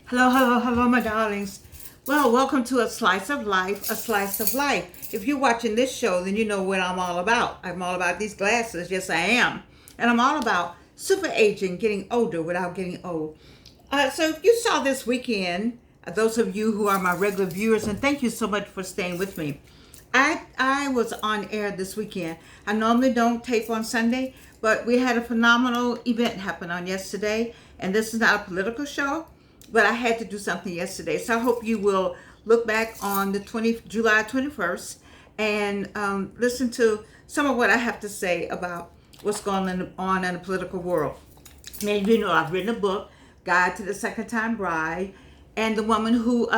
Hello, hello, hello, my darlings. Well, welcome to A Slice of Life, A Slice of Life. If you're watching this show, then you know what I'm all about. I'm all about these glasses. Yes, I am. And I'm all about super aging, getting older without getting old. So if you saw this weekend, those of you who are my regular viewers, and thank you so much for staying with me. I was on air this weekend. I normally don't tape on Sunday, but we had a phenomenal event happen on yesterday, and this is not a political show, but I had to do something yesterday. So I hope you will look back on the July 21st and listen to some of what I have to say about what's going on in the political world. Many of you know I've written a book, Guide to the Second Time Bride, and the woman who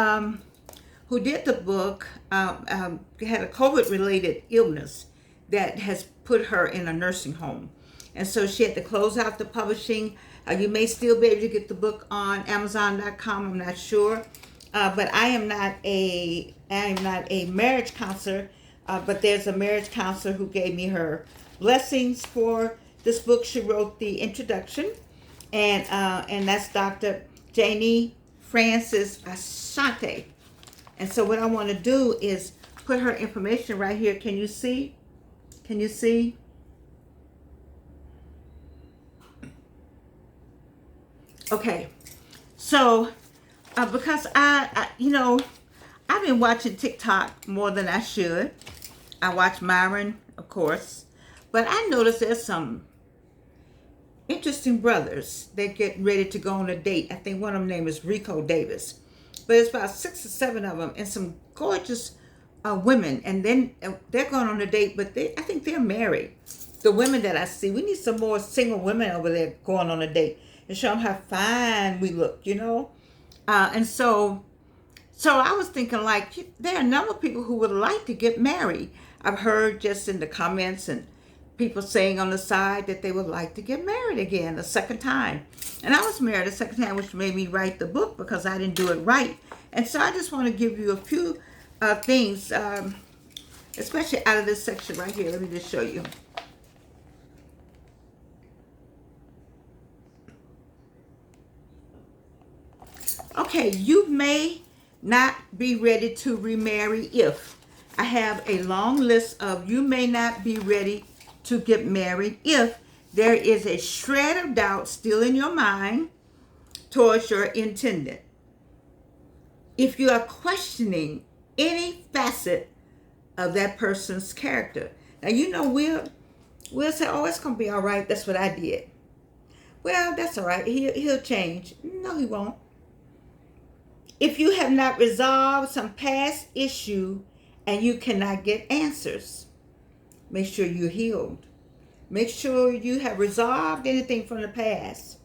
did the book had a COVID-related illness that has put her in a nursing home. And so she had to close out the publishing. You may still be able to get the book on Amazon.com. I'm not sure. But I am not a marriage counselor, but there's a marriage counselor who gave me her blessings for this book. She wrote the introduction, and that's Dr. Janie Francis Asante. And so what I want to do is put her information right here. Can you see? Can you see? Okay. So because I've been watching TikTok more than I should. I watch Myron, of course, but I noticed there's some interesting brothers that get ready to go on a date. I think one of them name is Rico Davis, but it's about 6 or 7 of them and some gorgeous women, and then they're going on a date, but I think they're married. The women that I see, we need some more single women over there going on a date and show them how fine we look. And so I was thinking, like, there are a number of people who would like to get married. I've heard just in the comments and people saying on the side that they would like to get married again a second time. And I was married a second time, which made me write the book because I didn't do it right. And so I just want to give you a few things, especially out of this section right here. Let me just show you. Okay, you may not be ready to remarry if. I have a long list of you may not be ready to get married if there is a shred of doubt still in your mind towards your intended. If you are questioning any facet of that person's character. Now, we'll say, oh, it's going to be all right. That's what I did. Well, that's all right. He'll change. No, he won't. If you have not resolved some past issue and you cannot get answers, make sure you're healed. Make sure you have resolved anything from the past.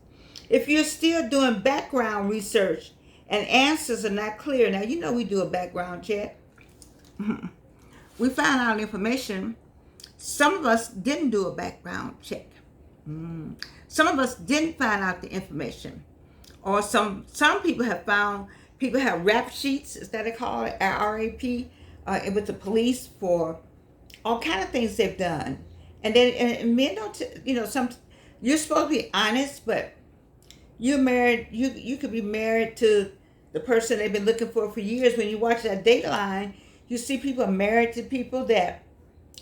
If you're still doing background research and answers are not clear, now we do a background check. We found out information. Some of us didn't do a background check. Some of us didn't find out the information. Or some people have found, people have rap sheets, is that they call it, RAP, with the police for all kind of things they've done. And then and men don't, you're supposed to be honest, but you're married, you could be married to the person they've been looking for years. When you watch that Dateline, you see people married to people that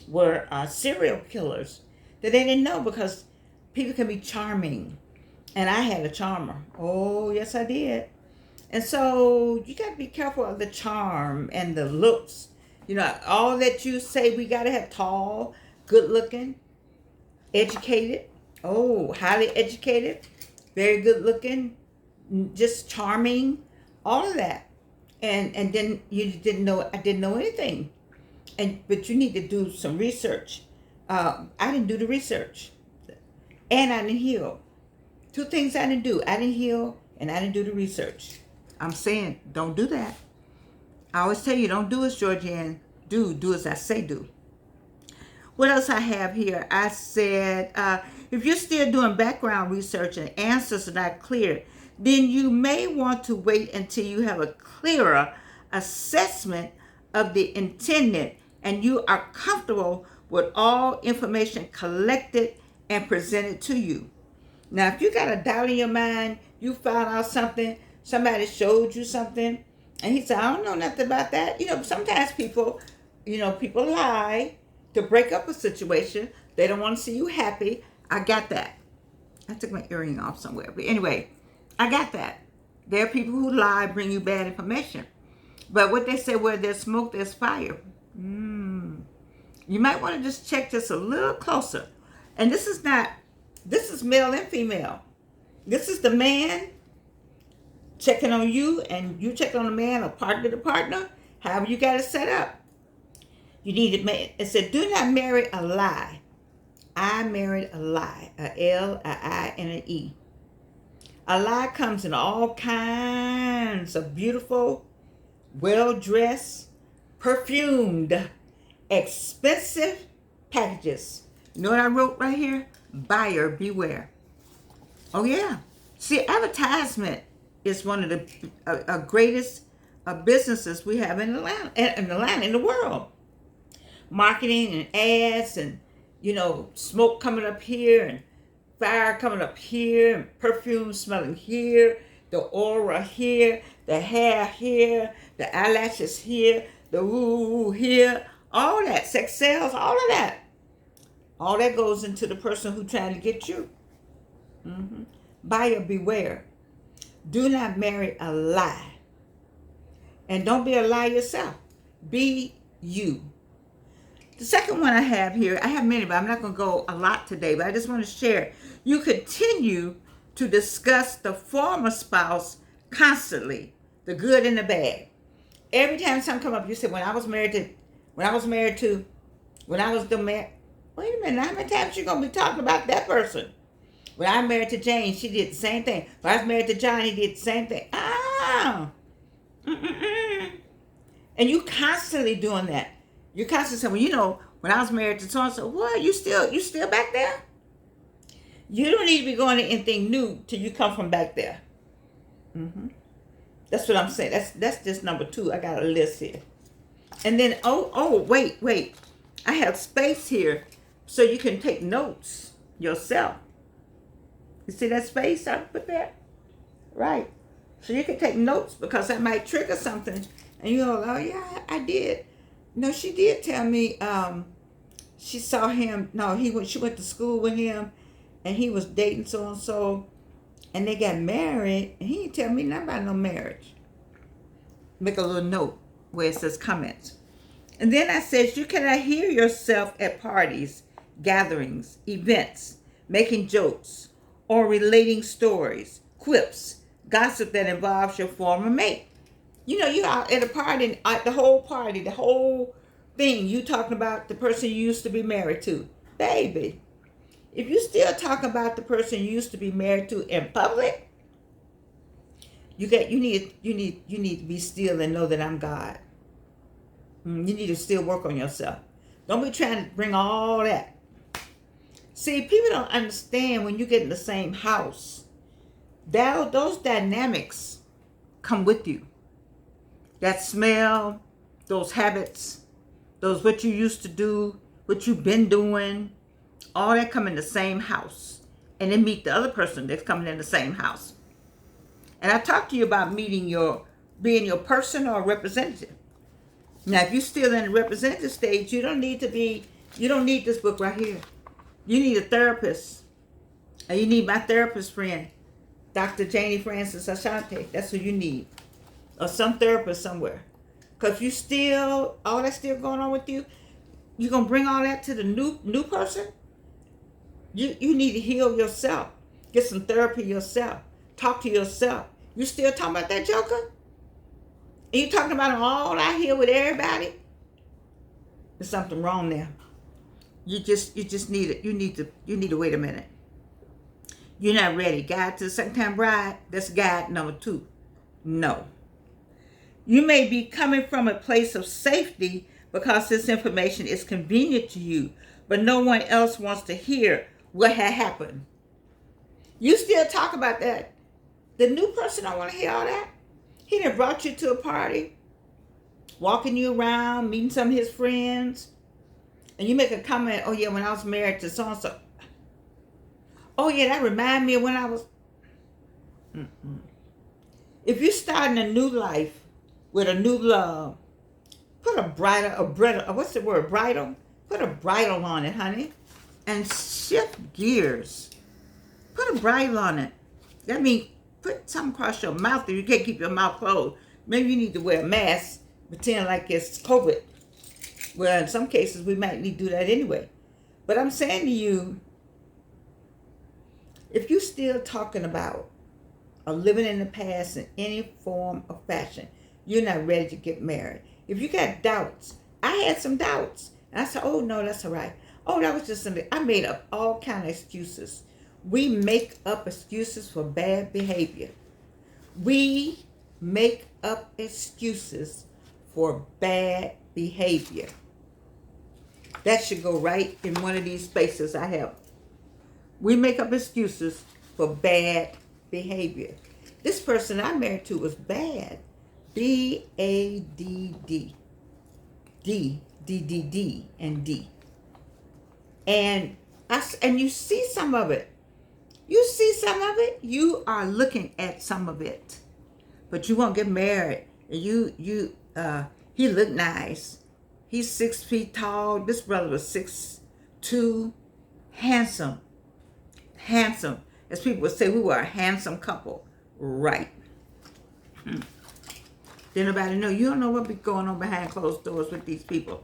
were serial killers that they didn't know, because people can be charming. And I had a charmer. Oh, yes, I did. And so you got to be careful of the charm and the looks. All that you say, we got to have tall, good looking, educated. Oh, highly educated, very good looking, just charming, all of that. And then you didn't know, I didn't know anything. But you need to do some research. I didn't do the research. And I didn't heal. 2 things I didn't do. I didn't heal and I didn't do the research. I'm saying, don't do that. I always tell you, don't do as Georgianne do. Do as I say do. What else I have here? I said, if you're still doing background research and answers are not clear, then you may want to wait until you have a clearer assessment of the intended and you are comfortable with all information collected and presented to you. Now, if you got a doubt in your mind, you found out something, Somebody showed you something, and he said, I don't know nothing about that. Sometimes people, people lie to break up a situation. They don't want to see you happy. I got that. I took my earring off somewhere. But anyway, I got that. There are people who lie, bring you bad information. But what they say, where there's smoke, there's fire. You might want to just check this a little closer. And this is male and female. This is the man checking on you, and you check on the man, or partner to partner, however you got it set up. You need it said, do not marry a lie. I married a lie. A L, a I, and an E. A lie comes in all kinds of beautiful, well-dressed, perfumed, expensive packages. You know what I wrote right here? Buyer beware. Oh yeah. See, advertisement is one of the greatest businesses we have in Atlanta, in the world. Marketing and ads, and smoke coming up here, and fire coming up here, and perfume smelling here, the aura here, the hair here, the eyelashes here, the woo here, all that, sex sales, all of that. All that goes into the person who's trying to get you. Buyer beware. Do not marry a lie. And don't be a lie yourself. Be you. The second one I have here, I have many, but I'm not going to go a lot today, but I just want to share. You continue to discuss the former spouse constantly, the good and the bad. Every time something come up, you say, when I was the man. Wait a minute, how many times you going to be talking about that person? When I married to Jane, she did the same thing. When I was married to John, he did the same thing. And you constantly doing that. You constantly saying, well, when I was married to so-and-so, what, you still back there? You don't need to be going to anything new till you come from back there. That's what I'm saying. That's just number 2. I got a list here. And then, wait. I have space here so you can take notes yourself. You see that space I put there? Right. So you can take notes, because that might trigger something. And you go, oh yeah, I did. No, she did tell me she saw him. No, she went to school with him, and he was dating so-and-so, and they got married, and he didn't tell me nothing about no marriage. Make a little note where it says comments. And then I said, you cannot hear yourself at parties, gatherings, events, making jokes, or relating stories, quips, gossip that involves your former mate. You out at a party, the whole thing, you talking about the person you used to be married to. Baby, if you still talk about the person you used to be married to in public, you need to be still and know that I'm God. You need to still work on yourself. Don't be trying to bring all that. See, people don't understand when you get in the same house, those dynamics come with you. That smell, those habits, those what you used to do, what you've been doing, all that come in the same house. And then meet the other person that's coming in the same house. And I talked to you about being your person or representative. Now, if you're still in the representative stage, you don't need this book right here. You need a therapist. And you need my therapist friend, Dr. Janie Francis Ashanti. That's who you need. Or some therapist somewhere. Because all that's still going on with you, you're going to bring all that to the new person? You need to heal yourself. Get some therapy yourself. Talk to yourself. You still talking about that joker? And you talking about him all out here with everybody? There's something wrong there. You just need it. You need to wait a minute. You're not ready. Guide to the second time bride. That's guide number 2. No. You may be coming from a place of safety because this information is convenient to you, but no one else wants to hear what had happened. You still talk about that. The new person don't want to hear all that. He done brought you to a party, walking you around, meeting some of his friends, and you make a comment, oh yeah, when I was married to so-and-so. Oh yeah, that reminded me of when I was... If you're starting a new life with a new love, put what's the word, bridle? Put a bridle on it, honey, and shift gears. Put a bridle on it. That means put something across your mouth if you can't keep your mouth closed. Maybe you need to wear a mask, pretend like it's COVID. Well, in some cases, we might need to do that anyway. But I'm saying to you, if you're still talking about or living in the past in any form or fashion, you're not ready to get married. If you got doubts, I had some doubts. And I said, oh, no, that's all right. Oh, that was just something. I made up all kind of excuses. We make up excuses for bad behavior. We make up excuses for bad behavior. That should go right in one of these spaces I have. We make up excuses for bad behavior. This person I married to was bad. B-A-D-D. D, D-D-D, and D. And you see some of it. You see some of it. You are looking at some of it. But you won't get married. He looked nice. He's 6 feet tall. This brother was 6'2", handsome. Handsome. As people would say, we were a handsome couple. Right. Did nobody know? You don't know what be going on behind closed doors with these people.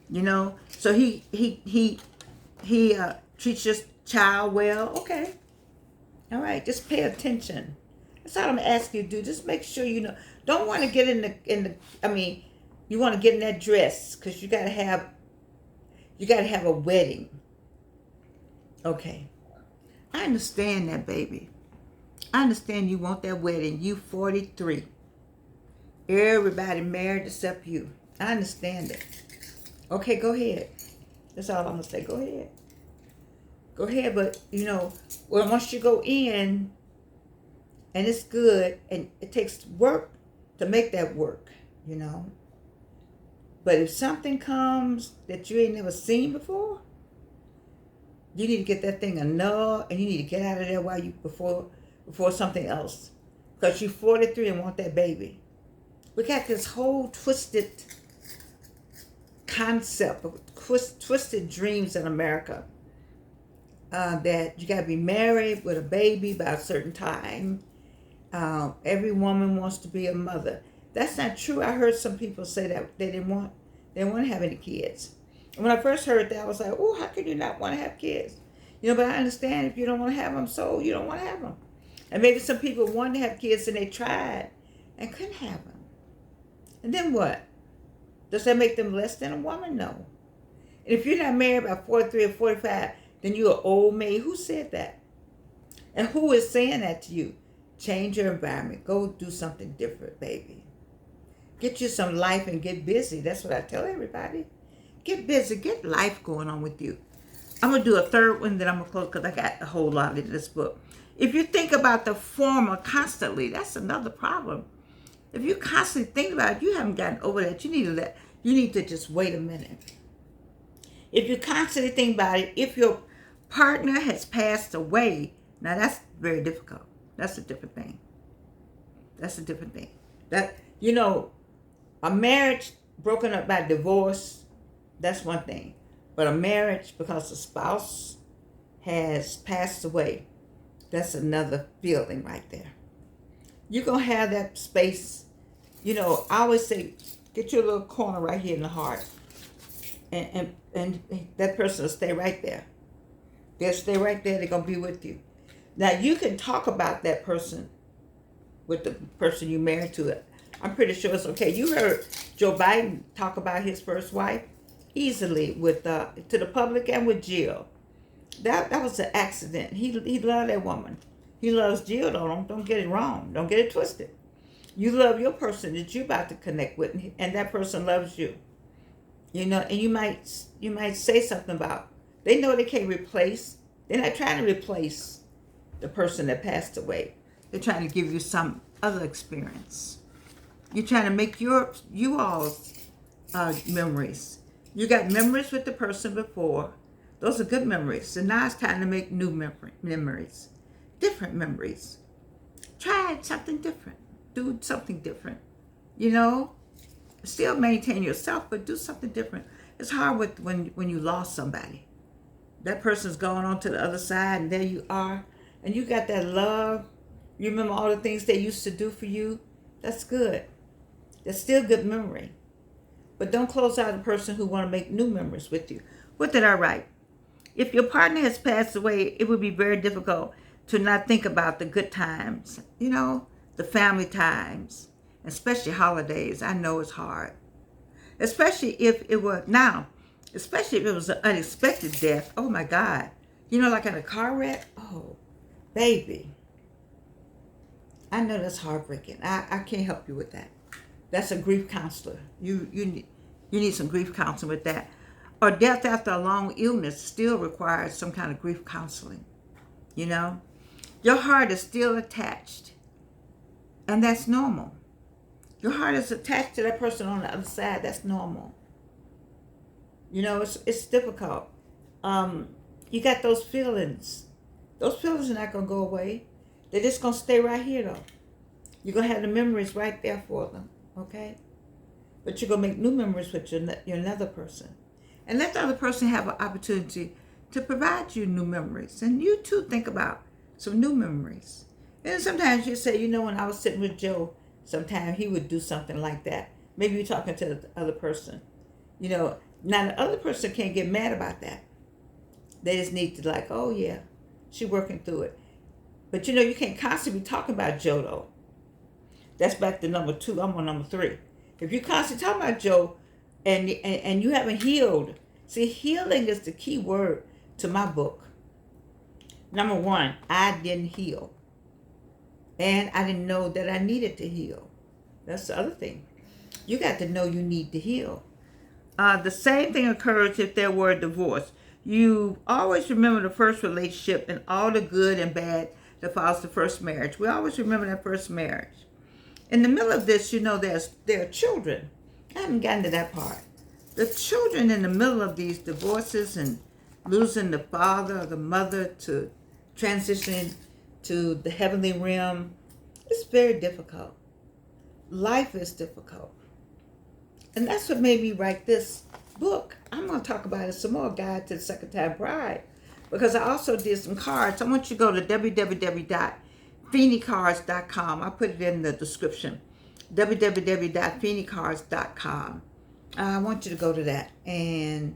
You know? So he treats your child well. Okay. All right. Just pay attention. That's all I'm asking you to do. Just make sure you know. Don't want to get you want to get in that dress because you gotta have a wedding. Okay. I understand that, baby. I understand you want that wedding. You 43. Everybody married except you. I understand it. Okay, go ahead. That's all I'm going to say. Go ahead. Go ahead, but, once you go in, and it's good, and it takes work to make that work, But if something comes that you ain't never seen before, you need to get that thing annulled, and you need to get out of there before something else. Because you're 43 and want that baby. We got this whole twisted concept, twisted dreams in America. That you got to be married with a baby by a certain time. Every woman wants to be a mother. That's not true. I heard some people say that they didn't want to have any kids. And when I first heard that, I was like, oh, how can you not want to have kids? But I understand if you don't want to have them, so you don't want to have them. And maybe some people wanted to have kids and they tried and couldn't have them. And then what? Does that make them less than a woman? No. And if you're not married by 43 or 45, then you're an old maid. Who said that? And who is saying that to you? Change your environment. Go do something different, baby. Get you some life and get busy. That's what I tell everybody. Get busy. Get life going on with you. I'm going to do a third one, then I'm going to close because I got a whole lot in this book. If you think about the former constantly, that's another problem. If you constantly think about it, you haven't gotten over that. You need to just wait a minute. If you constantly think about it, if your partner has passed away, now that's very difficult. That's a different thing. A marriage broken up by divorce, that's one thing. But a marriage because the spouse has passed away, that's another feeling right there. You're going to have that space. I always say, get your little corner right here in the heart. And that person will stay right there. They'll stay right there. They're going to be with you. Now, you can talk about that person with the person you married to. I'm pretty sure it's okay. You heard Joe Biden talk about his first wife easily to the public and with Jill. That was an accident. He loved that woman. He loves Jill, though. Don't get it wrong. Don't get it twisted. You love your person that you're about to connect with, and that person loves you. And you might say something about, they know they can't replace. They're not trying to replace the person that passed away. They're trying to give you some other experience. You're trying to make you all's memories. You got memories with the person before. Those are good memories. So now it's time to make new memories. Different memories. try something different. Do something different. You know, still maintain yourself, but do something different. It's hard when you lost somebody. That person's gone on to the other side, and there you are, and you got that love. You remember all the things they used to do for you. That's good. That's still good memory. But don't close out a person who want to make new memories with you. What did I write? If your partner has passed away, it would be very difficult to not think about the good times, you know, the family times, especially holidays. I know it's hard. Especially if it was an unexpected death. Oh my God. You know, like in a car wreck. Oh, baby. I know that's heartbreaking. I can't help you with that. That's a grief counselor. You need some grief counseling with that. Or death after a long illness still requires some kind of grief counseling. You know? Your heart is still attached. And that's normal. Your heart is attached to that person on the other side. That's normal. You know, it's difficult. You got those feelings. Those feelings are not going to go away. They're just going to stay right here, though. You're going to have the memories right there for them, okay? But you're going to make new memories with your another person. And let the other person have an opportunity to provide you new memories. And you, too, think about some new memories. And sometimes you say, you know, when I was sitting with Joe, sometimes he would do something like that. Maybe you're talking to the other person. You know, now the other person can't get mad about that. They just need to like, oh, yeah, she's working through it. But, you know, you can't constantly be talking about Joe, though. That's back to number 2. I'm on number 3. If you constantly talk about Joe and you haven't healed, see, healing is the key word to my book. Number 1, I didn't heal. And I didn't know that I needed to heal. That's the other thing. You got to know you need to heal. The same thing occurs if there were a divorce. You always remember the first relationship and all the good and bad that follows the first marriage. We always remember that first marriage. In the middle of this, you know, there are children. I haven't gotten to that part. The children in the middle of these divorces and losing the father or the mother to transitioning to the heavenly realm, it's very difficult. Life is difficult. And that's what made me write this book. I'm going to talk about it some more, Guide to the Second Time Bride, because I also did some cards. I want you to go to www.feeneycards.com. I put it in the description. www.feeneycards.com. I want you to go to that and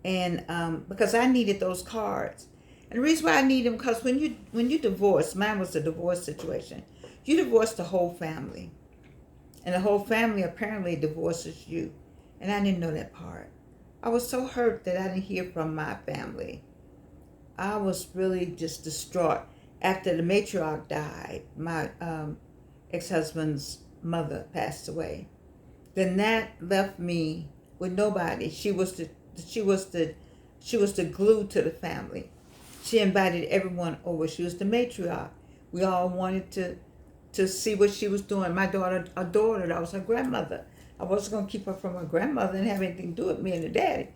because I needed those cards. And the reason why I need them, because when you divorce, mine was a divorce situation. You divorce the whole family. And the whole family apparently divorces you. And I didn't know that part. I was so hurt that I didn't hear from my family. I was really just distraught. After the matriarch died, my ex-husband's mother passed away. Then that left me with nobody. She was the glue to the family. She invited everyone over. She was the matriarch. We all wanted to see what she was doing. My daughter adored her. That was her grandmother. I wasn't going to keep her from her grandmother and have anything to do with me and her daddy.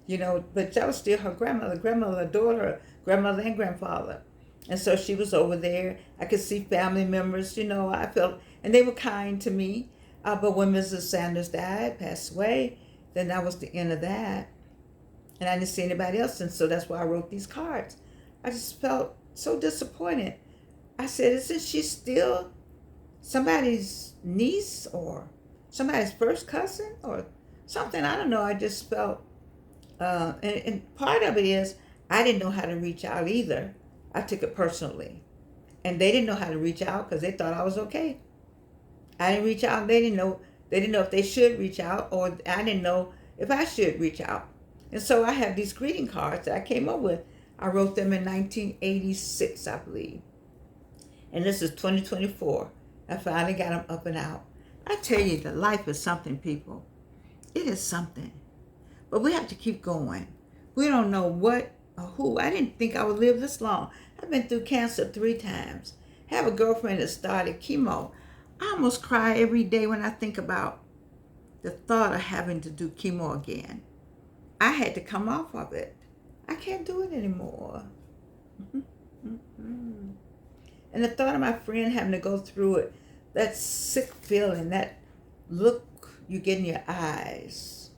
You know, but that was still her grandmother. Grandmother adored her, grandmother and grandfather. And so she was over there. I could see family members, you know, I felt, and they were kind to me. But when Mrs. Sanders died, passed away, then that was the end of that. And I didn't see anybody else. And so that's why I wrote these cards. I just felt so disappointed. I said, isn't she still somebody's niece or somebody's first cousin or something? I don't know. I just felt, and part of it is I didn't know how to reach out either. I took it personally. And they didn't know how to reach out because they thought I was okay. I didn't reach out. They didn't know if they should reach out, or I didn't know if I should reach out. And so I have these greeting cards that I came up with. I wrote them in 1986, I believe. And this is 2024. I finally got them up and out. I tell you, the life is something, people. It is something. But we have to keep going. We don't know what or who. I didn't think I would live this long. I've been through cancer 3 times. I have a girlfriend that started chemo. I almost cry every day when I think about the thought of having to do chemo again. I had to come off of it. I can't do it anymore. And the thought of my friend having to go through it, that sick feeling, that look you get in your eyes.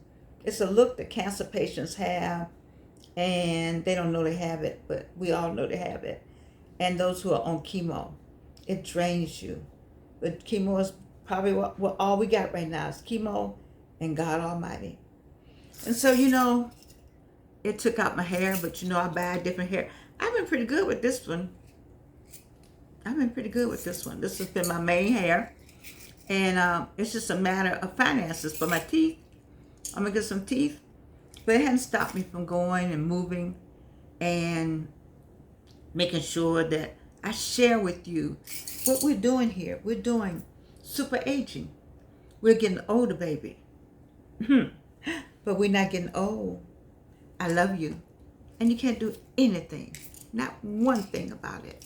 It's a look that cancer patients have, and they don't know they have it, but we all know they have it. And those who are on chemo, it drains you. But chemo is probably what all we got right now is chemo and God Almighty. And so, it took out my hair, but I buy different hair. I've been pretty good with this one. This has been my main hair. And it's just a matter of finances for my teeth. I'm going to get some teeth. But it hasn't stopped me from going and moving and making sure that I share with you what we're doing here. We're doing super aging. We're getting older, baby. But we're not getting old. I love you. And you can't do anything, not one thing about it.